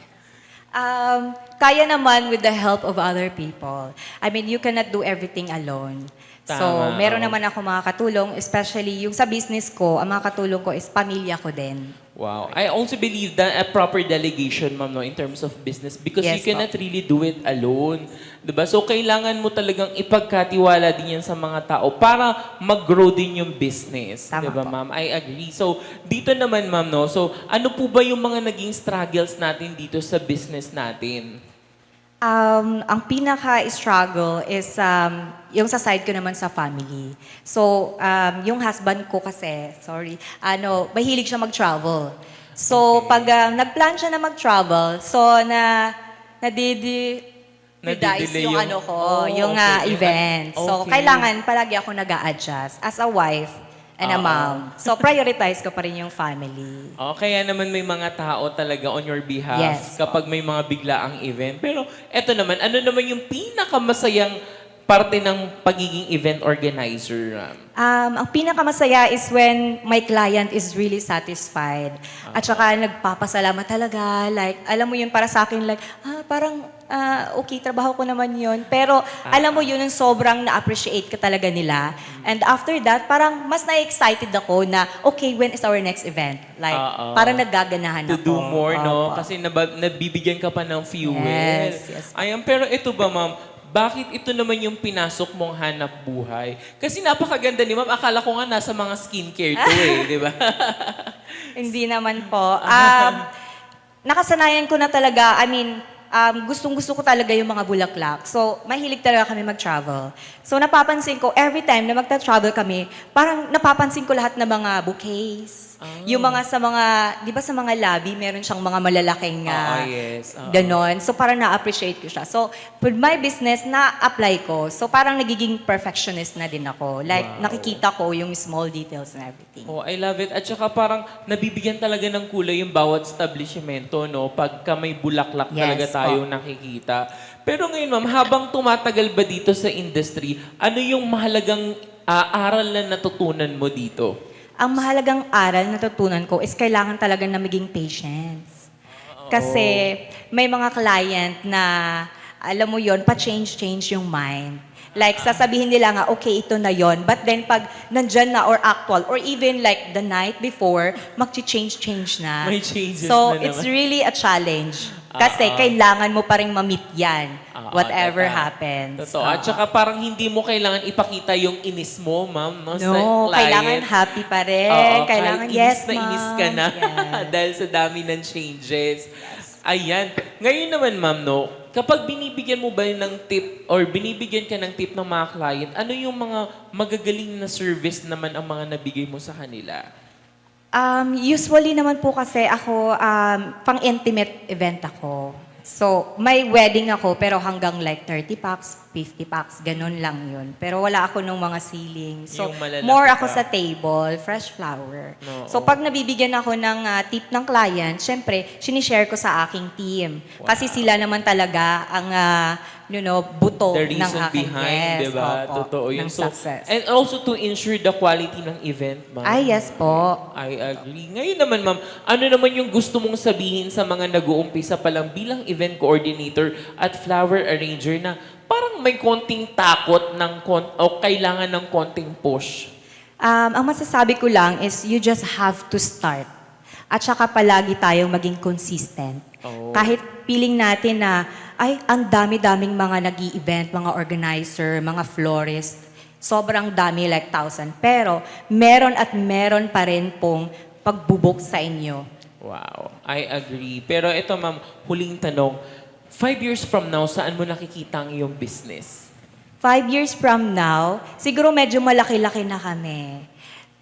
Kaya naman with the help of other people. I mean, you cannot do everything alone. So, Tama, meron oo. naman ako mga katulong, especially yung sa business ko, ang mga katulong ko is pamilya ko din. Wow. I also believe that a proper delegation, ma'am, no, in terms of business because you Yes, cannot really do it alone. Diba? So, kailangan mo talagang ipagkatiwala din yan sa mga tao para mag-grow din yung business. Tama Diba, po. ma'am? I agree. So, dito naman, ma'am, no? So, ano po ba yung mga naging struggles natin dito sa business natin? Ang pinaka-struggle is yung sa side ko naman sa family. So, yung husband ko kasi, mahilig siya mag-travel. So, pag nag-plan siya na mag-travel, so nadidice Nadidelay yung yung- ano ko, Oh, yung okay. event. So, Okay. kailangan palagi ako nag-a-adjust as a wife and a mom. So, prioritize ko pa rin yung family. Kaya naman may mga tao talaga on your behalf Yes. kapag may mga biglaang event. Pero eto naman, ano naman yung pinakamasayang parte ng pagiging event organizer, ma'am? Ang pinakamasaya is when my client is really satisfied. At saka nagpapasalamat talaga. Like, alam mo yun, para sa akin, like, okay, trabaho ko naman yun. Pero alam mo yun, yung sobrang na-appreciate ka talaga nila. And after that, parang mas na-excited ako na, okay, when is our next event? Like, parang naggaganahan To ako. do more, no? Opo. Kasi nabibigyan ka pa ng fuel. Yes. Ayan, pero ito ba, ma'am? Bakit ito naman yung pinasok mong hanap buhay? Kasi napakaganda ni ma'am. Akala ko nga nasa mga skincare to di ba? Hindi naman po. Nakasanayan ko na talaga, gustong-gusto ko talaga yung mga bulaklak. So, mahilig talaga kami mag-travel. So, napapansin ko, every time na magta-travel kami, parang napapansin ko lahat ng mga bouquets. Yung mga di ba sa mga lobby, meron siyang mga malalaking Yes. ganon. So, parang na-appreciate ko siya. So, with my business, na-apply ko. So, parang nagiging perfectionist na din ako. Like, nakikita ko yung small details and everything. Oh, I love it. At saka parang nabibigyan talaga ng kulay yung bawat establishmento, no? Pagka may bulaklak Yes, talaga tayong nakikita. Pero ngayon, ma'am, habang tumatagal ba dito sa industry, ano yung mahalagang aral na natutunan mo dito? Ang mahalagang aral na natutunan ko is kailangan talaga na maging patience. Kasi may mga client na, alam mo yon, pa-change yung mind. Like, sasabihin nila nga, okay, ito na yon. But then, pag nandyan na or actual, or even like the night before, mag-change na. May changes so, na it's naman. really a challenge. Kasi kailangan mo pa rin ma-meet yan. Whatever totoo. happens. Totoo. At saka parang hindi mo kailangan ipakita yung inis mo, ma'am, no? Sa No, client. kailangan happy pa rin. Oo, Kailangan, kahit yes, inis na inis ma'am. ka na Yes. dahil sa dami ng changes. Ayan. Ngayon naman, ma'am, no, kapag binibigyan mo ba ng tip or binibigyan ka ng tip ng mga client, ano yung mga magagaling na service naman ang mga nabigay mo sa kanila? Usually naman po kasi ako, pang-intimate event ako. So, may wedding ako, pero hanggang like 30 packs, 50 packs, ganun lang yun. Pero wala ako nung mga ceiling. So, Yung malalaki more ako pa. sa table, fresh flower. Oo. So, pag nabibigyan ako ng tip ng client, syempre, sinishare ko sa aking team. Kasi sila naman talaga ang, buto The ng reason aking, behind, di ba? opo, Totoo yun. ng success. And also to ensure the quality ng event, ma'am. Ay, yes po. I agree. Ngayon naman, ma'am, ano naman yung gusto mong sabihin sa mga nag-uumpisa pa lang bilang event coordinator at flower arranger na parang may konting takot o kailangan ng konting push? Ang masasabi ko lang is you just have to start. At saka palagi tayong maging consistent. Oh. Kahit feeling natin na, ay, ang dami-daming mga nag-i-event, mga organizer, mga florist, sobrang dami, like 1,000. Pero meron at meron pa rin pong pagbubok sa inyo. Wow, I agree. Pero ito ma'am, huling tanong. 5 years from now, saan mo nakikita ang iyong business? 5 years from now, siguro medyo malaki-laki na kami.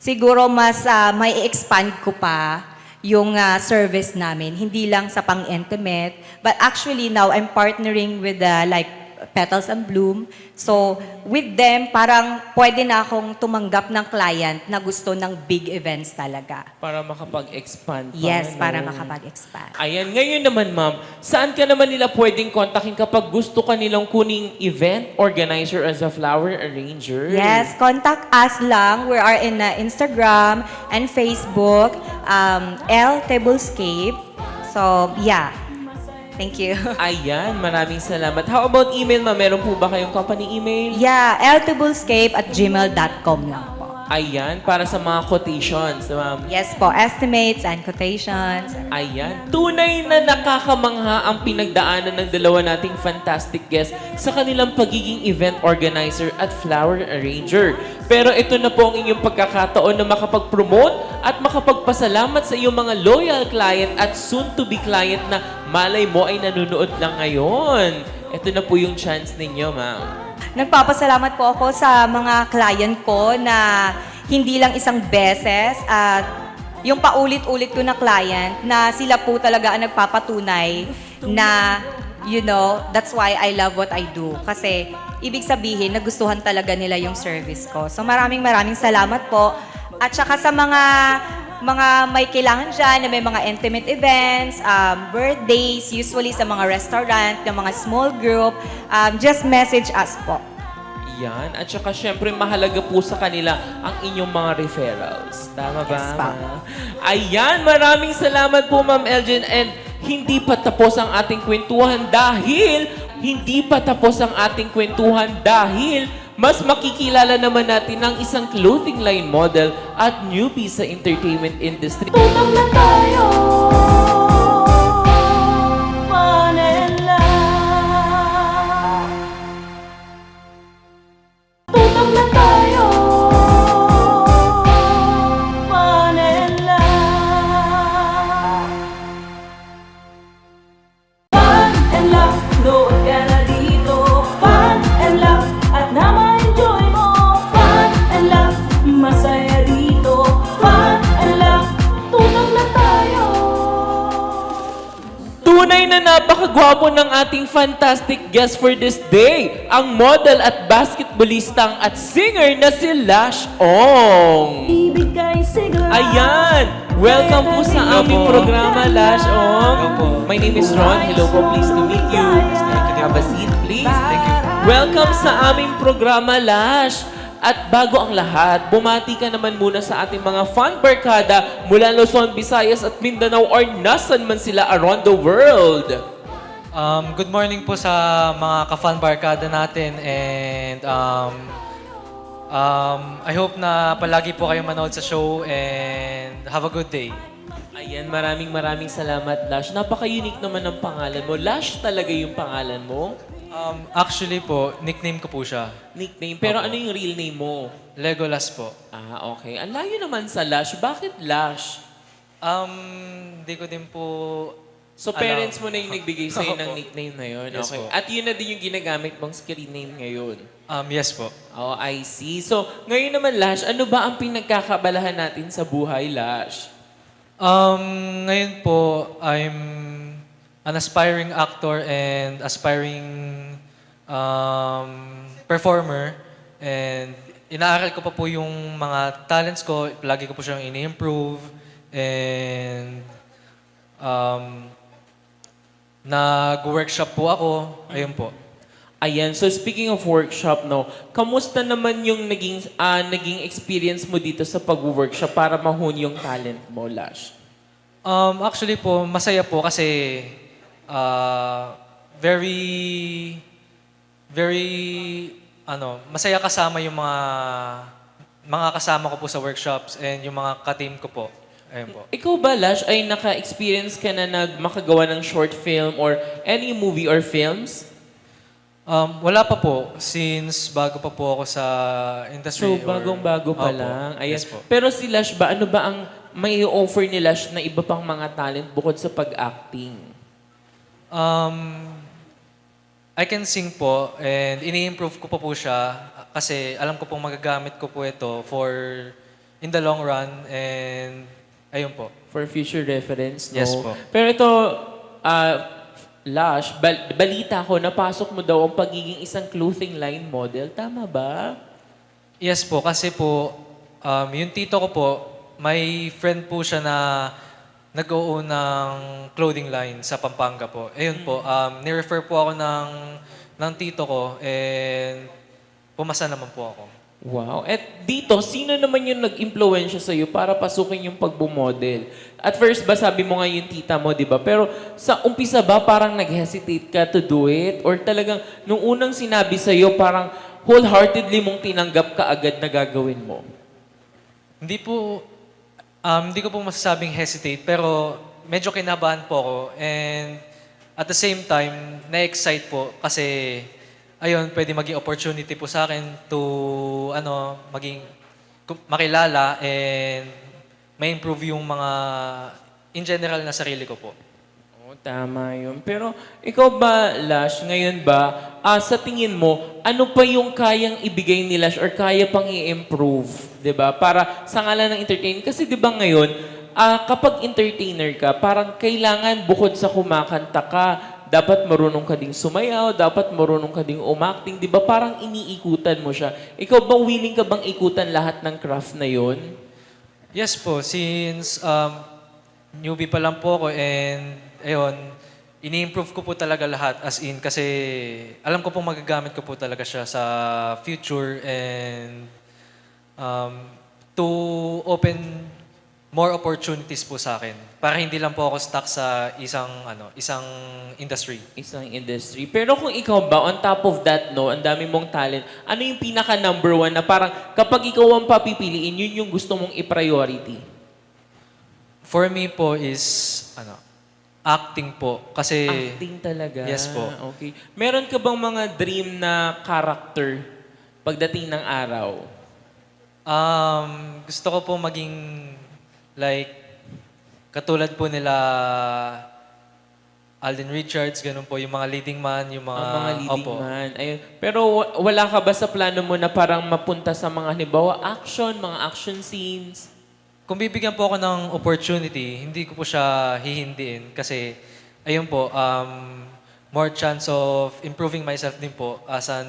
Siguro mas may expand ko pa yung service namin. Hindi lang sa pang-intimate, but actually now I'm partnering with like Petals and Bloom. So with them, parang pwede na akong tumanggap ng client na gusto ng big events talaga. Para makapag-expand pa, Yes, no? para makapag-expand. Ayan, ngayon naman ma'am, saan ka naman nila pwedeng kontakin kapag gusto ka nilang kuning event organizer as a flower arranger? Yes, contact us lang. We are in Instagram and Facebook, L Tablescape. So, yeah. Thank you. Ayan, maraming salamat. How about email ma'am? Meron po ba kayong company email? Yeah, ltablescape@gmail.com lang po. Ayan, para sa mga quotations, ma'am. Yes po, estimates and quotations. Ayan, tunay na nakakamangha ang pinagdaanan ng dalawa nating fantastic guests sa kanilang pagiging event organizer at flower arranger. Pero ito na po ang inyong pagkakataon na makapag-promote at makapagpasalamat sa iyong mga loyal client at soon-to-be client na malay mo ay nanonood lang ngayon. Ito na po yung chance ninyo, ma'am. Nagpapasalamat po ako sa mga client ko na hindi lang isang beses at yung paulit-ulit ko na client na sila po talaga ang nagpapatunay na, you know, that's why I love what I do. Kasi ibig sabihin, nagustuhan talaga nila yung service ko. So maraming salamat po. At saka sa mga may kailangan dyan na may mga intimate events, birthdays, usually sa mga restaurant, ng mga small group, just message us po. Yan. At saka syempre mahalaga po sa kanila ang inyong mga referrals. Tama ba? Yes, pa. Ayan, maraming salamat po Ma'am Elgin. And hindi pa tapos ang ating kwentuhan dahil mas makikilala naman natin ang isang clothing line model at newbie sa entertainment industry. Tutok na tayo, fun and love. Tutok na tayo, fun and love. Fun and love, load ka na dito. Fun and love, at na-enjoy mo. Fun and love, masaya dito. Fun and love, tutok na tayo. Tunay na napakagwapo ng ating fantastic guest for this day, ang model at basketballistang at singer na si Lash Ong. Ibigay sigla. Ayan! Welcome po sa aming programa, Lash Ong. My name is Ron. Hello po, pleased to meet you. Have a seat, please. Thank you. Welcome sa aming programa, Lash. At bago ang lahat, bumati ka naman muna sa ating mga fan barkada mula Luzon, Visayas at Mindanao or nasan man sila around the world. Good morning po sa mga ka-fan barkada natin and I hope na palagi po kayong manood sa show and have a good day. Ayan, maraming salamat, Lash. Napaka-unique naman ng pangalan mo. Lash talaga yung pangalan mo? Actually po, nickname ko po siya. Nickname. Pero ano yung real name mo? Legolas po. Ah, okay. Ang layo naman sa Lash. Bakit Lash? Di ko din po So alam. parents mo na yung nagbigay sa'yo ng Opo. nickname na yun? Yes Okay. po. At yun na din yung ginagamit mong screen name ngayon? Yes po. Oh, I see. So, ngayon naman, Lash, ano ba ang pinagkakabalahan natin sa buhay, Lash? Ngayon po, I'm an aspiring actor and aspiring performer. And inaaral ko pa po yung mga talents ko. Lagi ko po siyang ini-improve. And nag-workshop po ako. Ayun po. Ayan, so speaking of workshop, no, kamusta naman yung naging experience mo dito sa pag-workshop para mahon yung talent mo, Lash? Actually po, masaya po kasi masaya kasama yung mga kasama ko po sa workshops and yung mga ka-team ko po. Ayun po. Ikaw ba, Lash, ay naka-experience ka na makagawa ng short film or any movie or films? Wala pa po, since bago pa po ako sa industry. So, bagong-bago pa Opo. lang. Ayan. Yes po. Pero si Lash ba, ano ba ang may offer ni Lash na iba pang mga talent bukod sa pag-acting? I can sing po and ini-improve ko pa po siya kasi alam ko pong magagamit ko po ito for in the long run and ayun po. For future reference, no? Yes po. Pero ito, Lash, balita ko, napasok mo daw ang pagiging isang clothing line model. Tama ba? Yes po, kasi po, yung tito ko po, may friend po siya na nag-own ng clothing line sa Pampanga po. Ayun po, ni-refer po ako ng tito ko and pumasa naman po ako. Wow. At dito, sino naman yung nag-impluensya sa'yo para pasukin yung pagbumodel? At first ba, sabi mo nga yung tita mo, di ba? Pero sa umpisa ba, parang nag-hesitate ka to do it? Or talagang, nung unang sinabi sa'yo, parang wholeheartedly mong tinanggap ka agad na gagawin mo? Hindi ko po masasabing hesitate, pero medyo kinabahan po ako. And at the same time, na-excite po kasi ayun, pwede maging opportunity po sa akin to makilala and ma-improve yung mga in general na sarili ko po. Oo, tama yun. Pero ikaw ba, Lash, ngayon ba, sa tingin mo, ano pa yung kayang ibigay ni Lash or kaya pang i-improve, 'di ba? Para sa ngalan ng entertainment. Kasi 'di ba ngayon, kapag entertainer ka, parang kailangan bukod sa kumakanta ka, dapat marunong ka ding sumayaw, dapat marunong ka ding umacting, 'di ba? Parang iniikutan mo siya. Ikaw ba willing ka bang ikutan lahat ng craft na 'yon? Yes po, since newbie pa lang po ako and ayun, ini-improve ko po talaga lahat as in kasi alam ko po magagamit ko po talaga siya sa future and to open more opportunities po sa akin para hindi lang po ako stuck sa isang industry. Isang industry. Pero kung ikaw ba, on top of that, no, ang dami mong talent, ano yung pinaka number one na parang kapag ikaw ang papipiliin, yun yung gusto mong i-priority? For me po is acting po kasi Acting talaga. Yes po. Okay. Meron ka bang mga dream na character pagdating ng araw? gusto ko po maging like katulad po nila Alden Richards, ganun po, yung mga leading man, yung mga... Ang mga leading Opo. man. Ayun. Pero wala ka ba sa plano mo na parang mapunta sa mga halimbawa mga action scenes? Kung bibigyan po ako ng opportunity, hindi ko po siya hihindiin kasi, ayun po, more chance of improving myself din po as an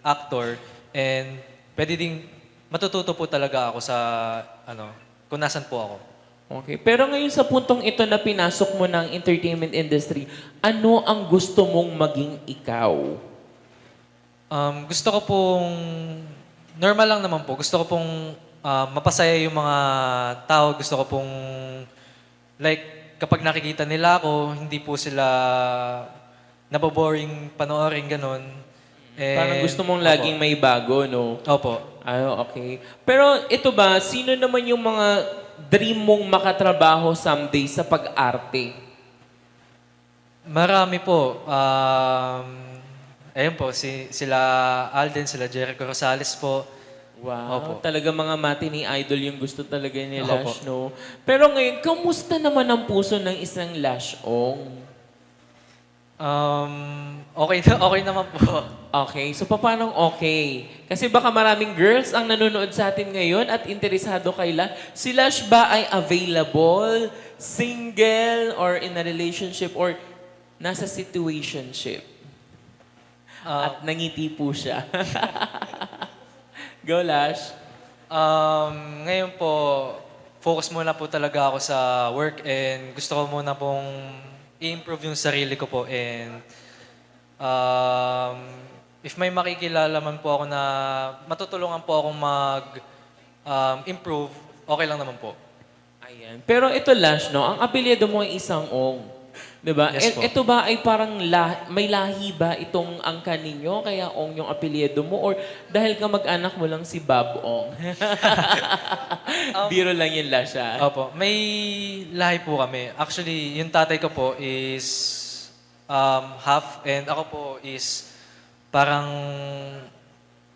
actor and pwede ding matututo po talaga ako sa, kung nasan po ako. Okay. Pero ngayon sa puntong ito na pinasok mo ng entertainment industry, ano ang gusto mong maging ikaw? Gusto ko pong, normal lang naman po, gusto ko pong mapasaya yung mga tao. Gusto ko pong, like, kapag nakikita nila ako, hindi po sila naboboring panoorin, ganun. And, Parang gusto mong laging may bago, no? Opo. Okay. Pero ito ba, sino naman yung mga dream mong makatrabaho someday sa pag-arte? Marami po. Ayun po, sila Alden, sila Jericho Rosales po. Wow, Opo. talaga mga matinee idol yung gusto talaga ni Opo. Lash, no? Pero ngayon, kamusta naman ang puso ng isang Lash-ong? Okay naman po. Okay, so paano okay? Kasi baka maraming girls ang nanonood sa atin ngayon at interesado kay Lash. Si Lash ba ay available, single, or in a relationship, or nasa situationship? At nangiti po siya. Go, Lash. Ngayon po, focus muna po talaga ako sa work and gusto ko muna pong i-improve yung sarili ko po and if may makikilala man po ako na matutulungan po akong improve, okay lang naman po. Ayan. Pero ito, Lash, no? Ang apelyido mo ay isang Ong. Diba? Yes po. Ito ba ay parang may lahi ba itong angkan ninyo? Kaya Ong yung apelyido mo? Or dahil ka mag-anak mo lang si Bob Ong? Biro lang yun, Lash, ha? Opo, may lahi po kami. Actually, yung tatay ko po is half and ako po is parang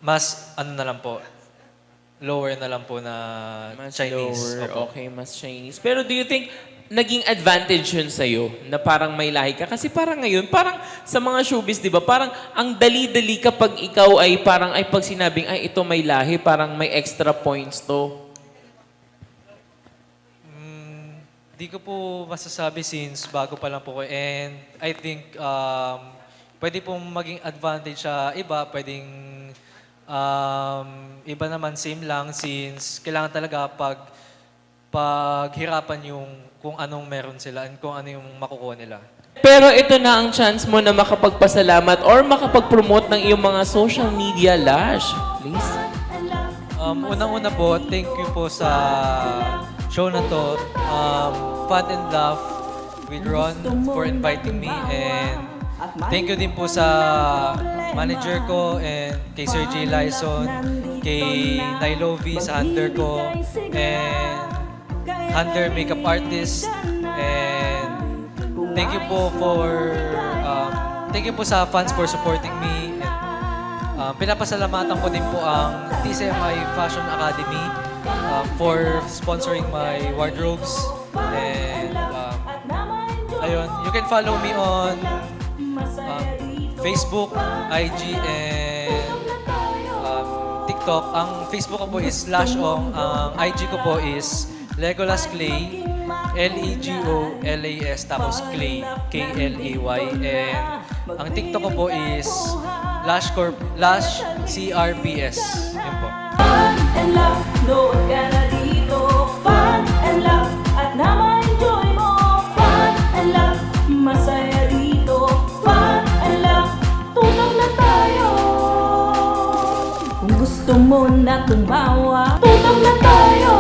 mas na lang po. lower na lang po na Mas Chinese. lower. Opo. Okay, mas Chinese. Pero do you think naging advantage yun sa'yo na parang may lahi ka? Kasi parang ngayon, parang sa mga showbiz, di ba, parang ang dali-dali kapag ikaw ay parang, ay pag sinabing, ay ito may lahi, parang may extra points to. Di ko po masasabi since bago pa lang po ko. And I think pwede pong maging advantage sa iba. Pwedeng iba naman same lang since kailangan talaga paghirapan yung kung anong meron sila and kung ano yung makukuha nila. Pero ito na ang chance mo na makapagpasalamat or makapag-promote ng iyong mga social media, Lash. Please. Unang-una po, thank you po sa show na to. Fun and Laugh with Ron for inviting me. And thank you din po sa manager ko and kay Sir J. Lyson, kay Nailovi sa Hunter ko, and Hunter Makeup Artist. And thank you po sa fans for supporting me. And, pinapasalamatan ko din po ang TCMI Fashion Academy for sponsoring my wardrobes. And ayun, you can follow me on Facebook, IG, and TikTok. Ang Facebook ko po is /ong. Ang IG ko po is Legolas Clay, Legolas, tapos Clay, Klay. And ang TikTok ko po is Lash CRPS. Yun po. Fun and laugh, load ka na dito. Fun and laugh, at na-enjoy mo. Fun and laugh, masaya dito. Fun and laugh, tutok na tayo. Kung gusto mo na tumawa, tutok na tayo.